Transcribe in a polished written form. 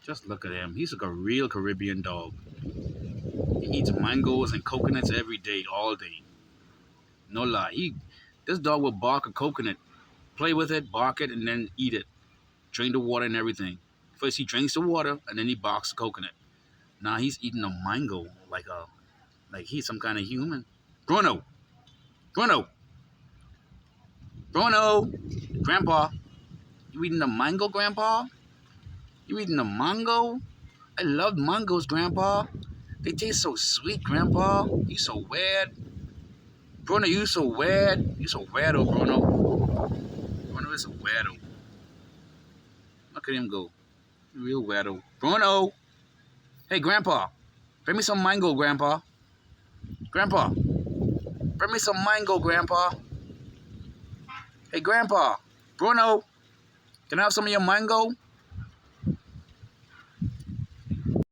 Just look at him. He's like a real Caribbean dog. He eats mangoes and coconuts every day, all day. No lie. This dog will bark a coconut, play with it, bark it, and then eat it. Drink the water and everything. First he drinks the water and then he barks the coconut. Now he's eating a mango like he's some kind of human. Bruno, Bruno, Bruno, Grandpa, you eating a mango, Grandpa? You eating a mango? I love mangoes, Grandpa. They taste so sweet, Grandpa. You so weird. Bruno, you so weird. You so weirdo, Bruno. Bruno is a weirdo. Look at him go. Real weirdo. Bruno! Hey, Grandpa. Bring me some mango, Grandpa. Grandpa. Bring me some mango, Grandpa. Hey, Grandpa. Bruno. Can I have some of your mango?